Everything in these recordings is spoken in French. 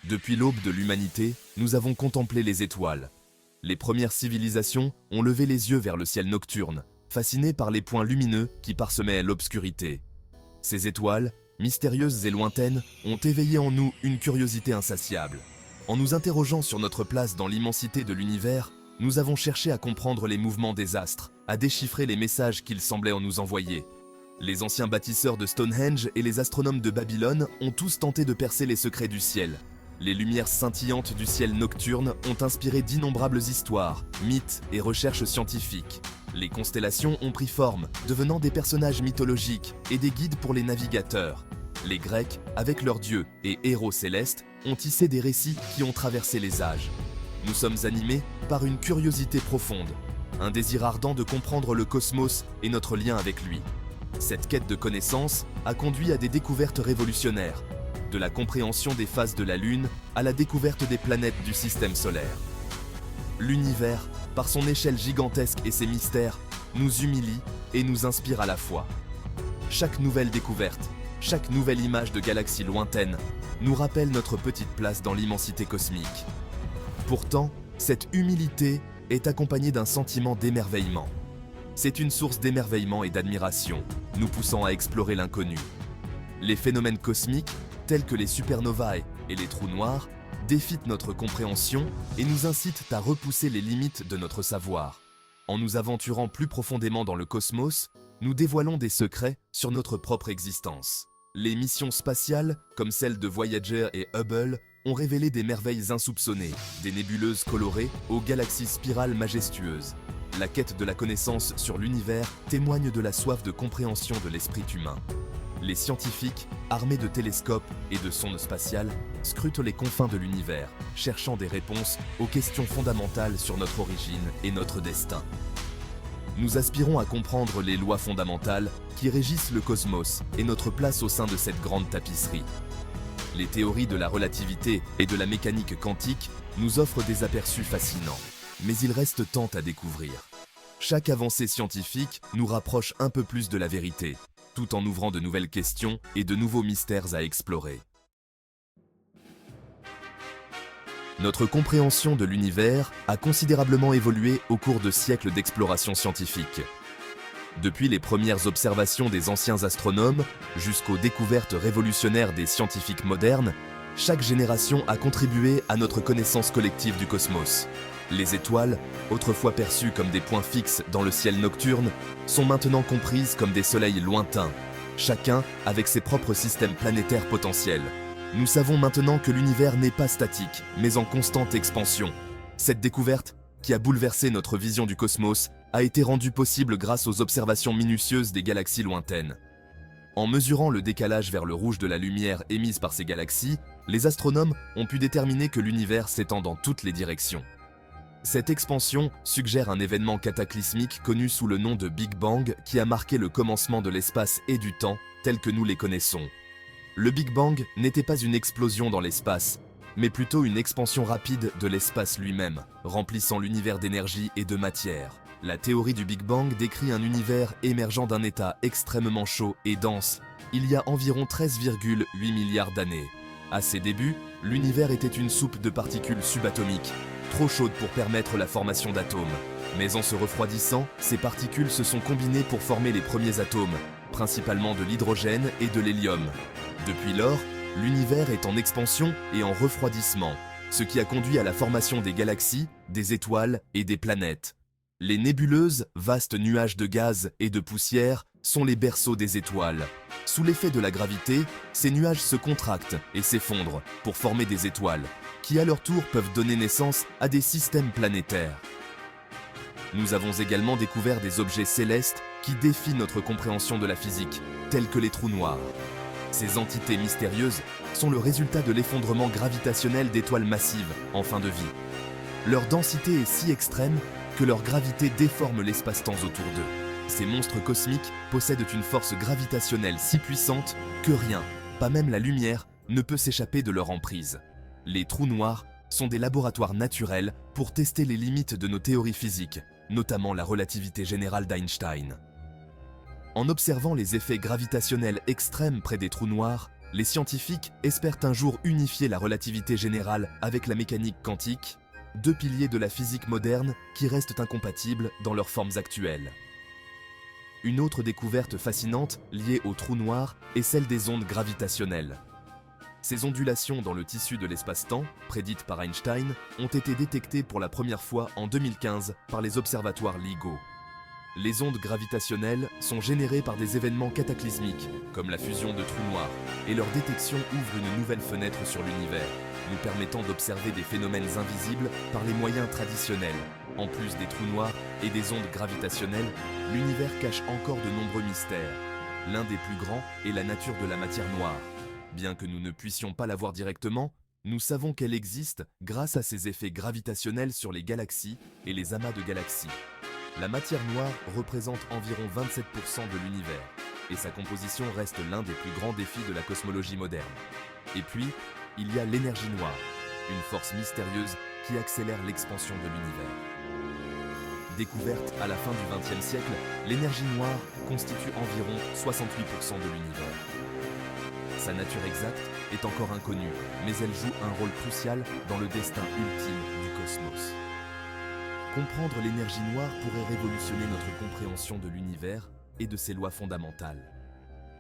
Depuis l'aube de l'humanité, nous avons contemplé les étoiles. Les premières civilisations ont levé les yeux vers le ciel nocturne, fascinées par les points lumineux qui parsemaient l'obscurité. Ces étoiles, mystérieuses et lointaines, ont éveillé en nous une curiosité insatiable. En nous interrogeant sur notre place dans l'immensité de l'univers, nous avons cherché à comprendre les mouvements des astres, à déchiffrer les messages qu'ils semblaient en nous envoyer. Les anciens bâtisseurs de Stonehenge et les astronomes de Babylone ont tous tenté de percer les secrets du ciel. Les lumières scintillantes du ciel nocturne ont inspiré d'innombrables histoires, mythes et recherches scientifiques. Les constellations ont pris forme, devenant des personnages mythologiques et des guides pour les navigateurs. Les Grecs, avec leurs dieux et héros célestes, ont tissé des récits qui ont traversé les âges. Nous sommes animés par une curiosité profonde, un désir ardent de comprendre le cosmos et notre lien avec lui. Cette quête de connaissance a conduit à des découvertes révolutionnaires, de la compréhension des phases de la Lune à la découverte des planètes du système solaire. L'univers, par son échelle gigantesque et ses mystères, nous humilie et nous inspire à la fois. Chaque nouvelle découverte, chaque nouvelle image de galaxie lointaine nous rappelle notre petite place dans l'immensité cosmique. Pourtant, cette humilité est accompagnée d'un sentiment d'émerveillement. C'est une source d'émerveillement et d'admiration, nous poussant à explorer l'inconnu. Les phénomènes cosmiques, tels que les supernovae et les trous noirs, défient notre compréhension et nous incitent à repousser les limites de notre savoir. En nous aventurant plus profondément dans le cosmos, nous dévoilons des secrets sur notre propre existence. Les missions spatiales, comme celles de Voyager et Hubble, ont révélé des merveilles insoupçonnées, des nébuleuses colorées aux galaxies spirales majestueuses. La quête de la connaissance sur l'univers témoigne de la soif de compréhension de l'esprit humain. Les scientifiques, armés de télescopes et de sondes spatiales, scrutent les confins de l'univers, cherchant des réponses aux questions fondamentales sur notre origine et notre destin. Nous aspirons à comprendre les lois fondamentales qui régissent le cosmos et notre place au sein de cette grande tapisserie. Les théories de la relativité et de la mécanique quantique nous offrent des aperçus fascinants, mais il reste tant à découvrir. Chaque avancée scientifique nous rapproche un peu plus de la vérité, tout en ouvrant de nouvelles questions et de nouveaux mystères à explorer. Notre compréhension de l'univers a considérablement évolué au cours de siècles d'exploration scientifique. Depuis les premières observations des anciens astronomes jusqu'aux découvertes révolutionnaires des scientifiques modernes, chaque génération a contribué à notre connaissance collective du cosmos. Les étoiles, autrefois perçues comme des points fixes dans le ciel nocturne, sont maintenant comprises comme des soleils lointains, chacun avec ses propres systèmes planétaires potentiels. Nous savons maintenant que l'univers n'est pas statique, mais en constante expansion. Cette découverte, qui a bouleversé notre vision du cosmos, a été rendue possible grâce aux observations minutieuses des galaxies lointaines. En mesurant le décalage vers le rouge de la lumière émise par ces galaxies, les astronomes ont pu déterminer que l'univers s'étend dans toutes les directions. Cette expansion suggère un événement cataclysmique connu sous le nom de Big Bang qui a marqué le commencement de l'espace et du temps tels que nous les connaissons. Le Big Bang n'était pas une explosion dans l'espace, mais plutôt une expansion rapide de l'espace lui-même, remplissant l'univers d'énergie et de matière. La théorie du Big Bang décrit un univers émergeant d'un état extrêmement chaud et dense, il y a environ 13,8 milliards d'années. À ses débuts, l'univers était une soupe de particules subatomiques, trop chaudes pour permettre la formation d'atomes. Mais en se refroidissant, ces particules se sont combinées pour former les premiers atomes, principalement de l'hydrogène et de l'hélium. Depuis lors, l'univers est en expansion et en refroidissement, ce qui a conduit à la formation des galaxies, des étoiles et des planètes. Les nébuleuses, vastes nuages de gaz et de poussière, sont les berceaux des étoiles. Sous l'effet de la gravité, ces nuages se contractent et s'effondrent pour former des étoiles, qui à leur tour peuvent donner naissance à des systèmes planétaires. Nous avons également découvert des objets célestes qui défient notre compréhension de la physique, tels que les trous noirs. Ces entités mystérieuses sont le résultat de l'effondrement gravitationnel d'étoiles massives en fin de vie. Leur densité est si extrême que leur gravité déforme l'espace-temps autour d'eux. Ces monstres cosmiques possèdent une force gravitationnelle si puissante que rien, pas même la lumière, ne peut s'échapper de leur emprise. Les trous noirs sont des laboratoires naturels pour tester les limites de nos théories physiques, notamment la relativité générale d'Einstein. En observant les effets gravitationnels extrêmes près des trous noirs, Les scientifiques espèrent un jour unifier la relativité générale avec la mécanique quantique, deux piliers de la physique moderne qui restent incompatibles dans leurs formes actuelles. Une autre découverte fascinante liée aux trous noirs est celle des ondes gravitationnelles. Ces ondulations dans le tissu de l'espace-temps, prédites par Einstein, ont été détectées pour la première fois en 2015 par les observatoires LIGO. Les ondes gravitationnelles sont générées par des événements cataclysmiques, comme la fusion de trous noirs, et leur détection ouvre une nouvelle fenêtre sur l'univers, nous permettant d'observer des phénomènes invisibles par les moyens traditionnels. En plus des trous noirs et des ondes gravitationnelles, l'univers cache encore de nombreux mystères. L'un des plus grands est la nature de la matière noire. Bien que nous ne puissions pas la voir directement, nous savons qu'elle existe grâce à ses effets gravitationnels sur les galaxies et les amas de galaxies. La matière noire représente environ 27% de l'univers, et sa composition reste l'un des plus grands défis de la cosmologie moderne. Et puis, il y a l'énergie noire, une force mystérieuse qui accélère l'expansion de l'univers. Découverte à la fin du XXe siècle, l'énergie noire constitue environ 68% de l'univers. Sa nature exacte est encore inconnue, mais elle joue un rôle crucial dans le destin ultime du cosmos. Comprendre l'énergie noire pourrait révolutionner notre compréhension de l'univers et de ses lois fondamentales.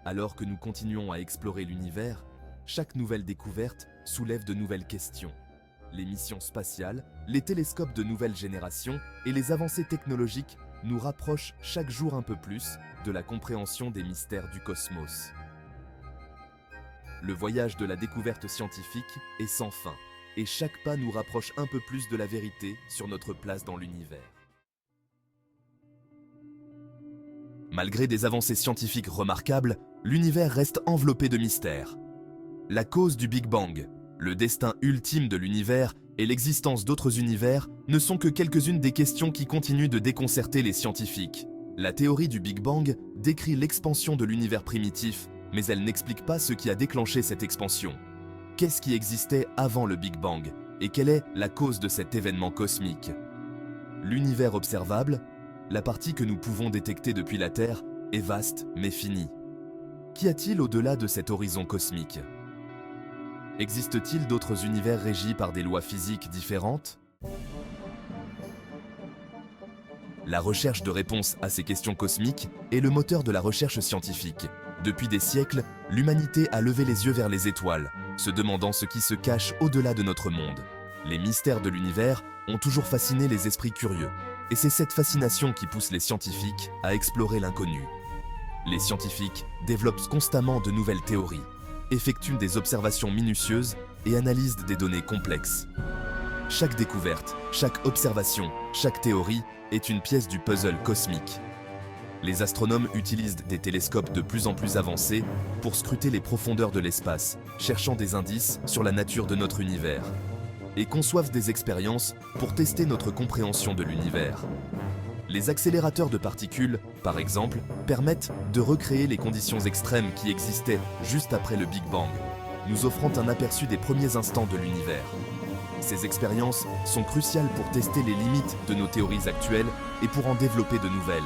Alors que nous continuons à explorer l'univers, chaque nouvelle découverte soulève de nouvelles questions. Les missions spatiales, les télescopes de nouvelle génération et les avancées technologiques nous rapprochent chaque jour un peu plus de la compréhension des mystères du cosmos. Le voyage de la découverte scientifique est sans fin, et chaque pas nous rapproche un peu plus de la vérité sur notre place dans l'univers. Malgré des avancées scientifiques remarquables, l'univers reste enveloppé de mystères. La cause du Big Bang, le destin ultime de l'univers et l'existence d'autres univers ne sont que quelques-unes des questions qui continuent de déconcerter les scientifiques. La théorie du Big Bang décrit l'expansion de l'univers primitif, mais elle n'explique pas ce qui a déclenché cette expansion. Qu'est-ce qui existait avant le Big Bang et quelle est la cause de cet événement cosmique? L'univers observable, la partie que nous pouvons détecter depuis la Terre, est vaste mais finie. Qu'y a-t-il au-delà de cet horizon cosmique? Existe-t-il d'autres univers régis par des lois physiques différentes? La recherche de réponses à ces questions cosmiques est le moteur de la recherche scientifique. Depuis des siècles, l'humanité a levé les yeux vers les étoiles, se demandant ce qui se cache au-delà de notre monde. Les mystères de l'univers ont toujours fasciné les esprits curieux, et c'est cette fascination qui pousse les scientifiques à explorer l'inconnu. Les scientifiques développent constamment de nouvelles théories, effectuent des observations minutieuses et analysent des données complexes. Chaque découverte, chaque observation, chaque théorie est une pièce du puzzle cosmique. Les astronomes utilisent des télescopes de plus en plus avancés pour scruter les profondeurs de l'espace, cherchant des indices sur la nature de notre univers, et conçoivent des expériences pour tester notre compréhension de l'univers. Les accélérateurs de particules, par exemple, permettent de recréer les conditions extrêmes qui existaient juste après le Big Bang, nous offrant un aperçu des premiers instants de l'univers. Ces expériences sont cruciales pour tester les limites de nos théories actuelles et pour en développer de nouvelles.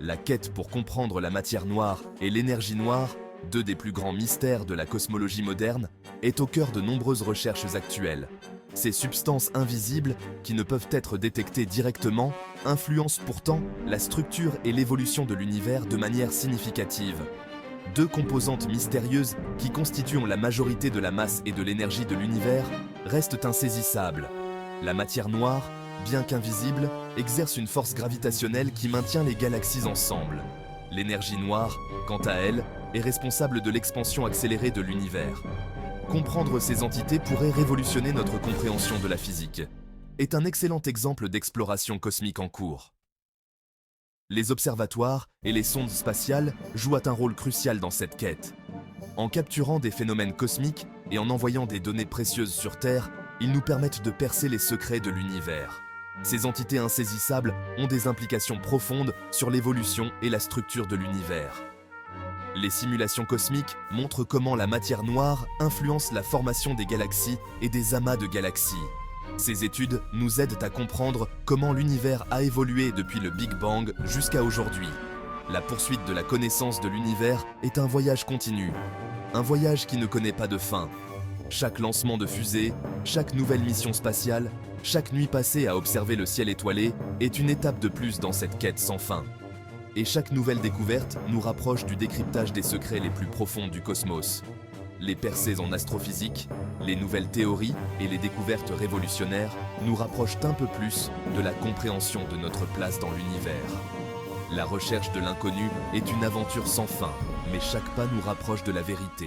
La quête pour comprendre la matière noire et l'énergie noire, deux des plus grands mystères de la cosmologie moderne, est au cœur de nombreuses recherches actuelles. Ces substances invisibles, qui ne peuvent être détectées directement, influencent pourtant la structure et l'évolution de l'univers de manière significative. Deux composantes mystérieuses qui constituent la majorité de la masse et de l'énergie de l'univers restent insaisissables. La matière noire, bien qu'invisible, exerce une force gravitationnelle qui maintient les galaxies ensemble. L'énergie noire, quant à elle, est responsable de l'expansion accélérée de l'univers. Comprendre ces entités pourrait révolutionner notre compréhension de la physique. Est un excellent exemple d'exploration cosmique en cours. Les observatoires et les sondes spatiales jouent un rôle crucial dans cette quête. En capturant des phénomènes cosmiques et en envoyant des données précieuses sur Terre, ils nous permettent de percer les secrets de l'univers. Ces entités insaisissables ont des implications profondes sur l'évolution et la structure de l'univers. Les simulations cosmiques montrent comment la matière noire influence la formation des galaxies et des amas de galaxies. Ces études nous aident à comprendre comment l'univers a évolué depuis le Big Bang jusqu'à aujourd'hui. La poursuite de la connaissance de l'univers est un voyage continu. Un voyage qui ne connaît pas de fin. Chaque lancement de fusée, chaque nouvelle mission spatiale, chaque nuit passée à observer le ciel étoilé est une étape de plus dans cette quête sans fin. Et chaque nouvelle découverte nous rapproche du décryptage des secrets les plus profonds du cosmos. Les percées en astrophysique, les nouvelles théories et les découvertes révolutionnaires nous rapprochent un peu plus de la compréhension de notre place dans l'univers. La recherche de l'inconnu est une aventure sans fin, mais chaque pas nous rapproche de la vérité.